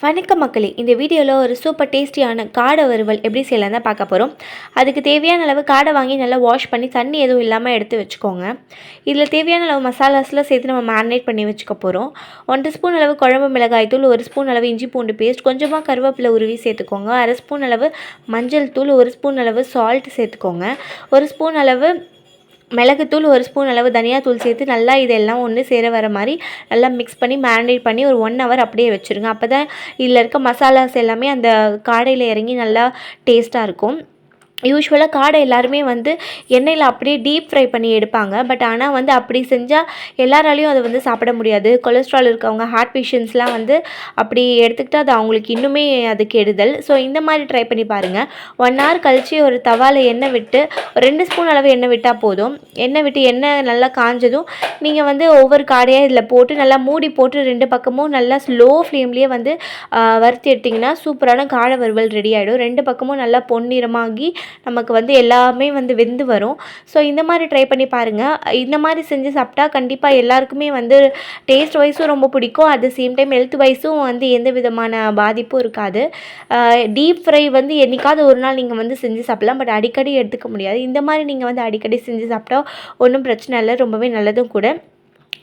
வணக்கம் மக்களே, இந்த வீடியோவில் ஒரு சூப்பர் டேஸ்டியான காடை வறுவல் எப்படி செய்யலாம் தான் பார்க்க போகிறோம். அதுக்கு தேவையான அளவு காடை வாங்கி நல்லா வாஷ் பண்ணி தண்ணி எதுவும் இல்லாமல் எடுத்து வச்சுக்கோங்க. இதில் தேவையான அளவு மசாலாஸ்லாம் சேர்த்து நம்ம மேரினேட் பண்ணி வச்சுக்க போகிறோம். 1 ஸ்பூன் அளவு குழம்பு மிளகாய் தூள், 1 ஸ்பூன் அளவு இஞ்சி பூண்டு பேஸ்ட், கொஞ்சமாக கருவேப்பிலை உருவி சேர்த்துக்கோங்க. 1/2 ஸ்பூன் அளவு மஞ்சள் தூள், 1 ஸ்பூன் அளவு சால்ட் சேர்த்துக்கோங்க. 1 ஸ்பூன் அளவு மிளகுத்தூள், 1 ஸ்பூன் அளவு தனியாத்தூள் சேர்த்து நல்லா இதெல்லாம் ஒன்று சேர வர மாதிரி நல்லா மிக்ஸ் பண்ணி மேரினேட் பண்ணி ஒரு 1 ஹவர் அப்படியே வச்சுருங்க. அப்போ தான் இதில் இருக்க மசாலாஸ் எல்லாமே அந்த காடையில் இறங்கி நல்லா டேஸ்ட்டாக இருக்கும். யூஸ்வலாக காடை எல்லாருமே எண்ணெயில் அப்படியே டீப் ஃப்ரை பண்ணி எடுப்பாங்க. பட் ஆனால் அப்படி செஞ்சால் எல்லாராலையும் அதை சாப்பிட முடியாது. கொலஸ்ட்ரால் இருக்கவங்க, ஹார்ட் பேஷண்ட்ஸ்லாம் அப்படி எடுத்துக்கிட்டால் அது அவங்களுக்கு இன்னுமே அது கெடுதல். ஸோ இந்த மாதிரி ட்ரை பண்ணி பாருங்கள். 1 ஹவர் கழித்து ஒரு தவாவில் எண்ணெய் விட்டு 2 ஸ்பூன் அளவு எண்ணெய் விட்டால் போதும். எண்ணெய் விட்டு எண்ணெய் நல்லா காஞ்சதும் நீங்கள் ஒவ்வொரு காடையாக இதில் போட்டு நல்லா மூடி போட்டு 2 பக்கமும் நல்லா ஸ்லோ ஃப்ளேம்லேயே வறுத்து எடுத்திங்கன்னா சூப்பரான காடை வறுவல் ரெடி ஆகிடும். 2 பக்கமும் நல்லா பொன்னிறமாகி நமக்கு எல்லாமே வெந்து வரும். ஸோ இந்த மாதிரி ட்ரை பண்ணி பாருங்கள். இந்த மாதிரி செஞ்சு சாப்பிட்டா கண்டிப்பாக எல்லாருக்குமே டேஸ்ட் வைஸும் ரொம்ப பிடிக்கும். At the same time health வைஸும் எந்த விதமான பாதிப்பும் இருக்காது. டீப் ஃப்ரை என்றைக்காவது ஒரு நாள் நீங்கள் செஞ்சு சாப்பிடலாம். பட் அடிக்கடி எடுத்துக்க முடியாது. இந்த மாதிரி நீங்கள் அடிக்கடி செஞ்சு சாப்பிட்டா ஒன்றும் பிரச்சனை இல்லை, ரொம்பவே நல்லதும் கூட.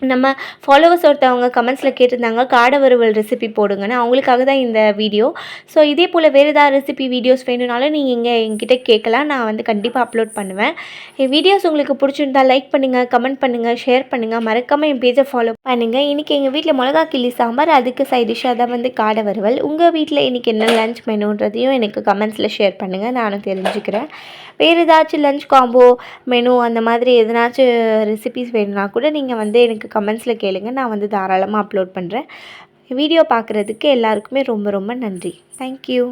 நம்ம ஃபாலோவர்ஸ் ஒருத்தவங்க கமெண்ட்ஸில் கேட்டிருந்தாங்க காடை வறுவல் ரெசிபி போடுங்கன்னு. அவங்களுக்காக தான் இந்த வீடியோ. ஸோ இதே போல் வேறு ஏதாவது ரெசிபி வீடியோஸ் வேணும்னாலும் நீங்கள் இங்கே என்கிட்ட கேட்கலாம். நான் கண்டிப்பாக அப்லோட் பண்ணுவேன். என் வீடியோஸ் உங்களுக்கு பிடிச்சிருந்தால் லைக் பண்ணுங்கள், கமெண்ட் பண்ணுங்கள், ஷேர் பண்ணுங்கள். மறக்காமல் என் பேஜை ஃபாலோ பண்ணுங்கள். இன்றைக்கி எங்கள் வீட்டில் மிளகா கிள்ளி சாம்பார், அதுக்கு சைட் டிஷ்ஷாக தான் காடை வறுவல். உங்கள் வீட்டில் இன்றைக்கி என்ன லஞ்ச் மெனுன்றதையும் எனக்கு கமெண்ட்ஸில் ஷேர் பண்ணுங்கள், நானும் தெரிஞ்சுக்கிறேன். வேறு ஏதாச்சும் லஞ்ச் காம்போ மெனு அந்த மாதிரி எதனாச்சும் ரெசிபிஸ் வேணும்னா கூட நீங்கள் எனக்கு கமெண்ட்ஸில் கேளுங்க. நான் தாராளமாக அப்லோட் பண்ணுறேன். வீடியோ பார்க்குறதுக்கு எல்லாருக்குமே ரொம்ப ரொம்ப நன்றி. தேங்க்யூ.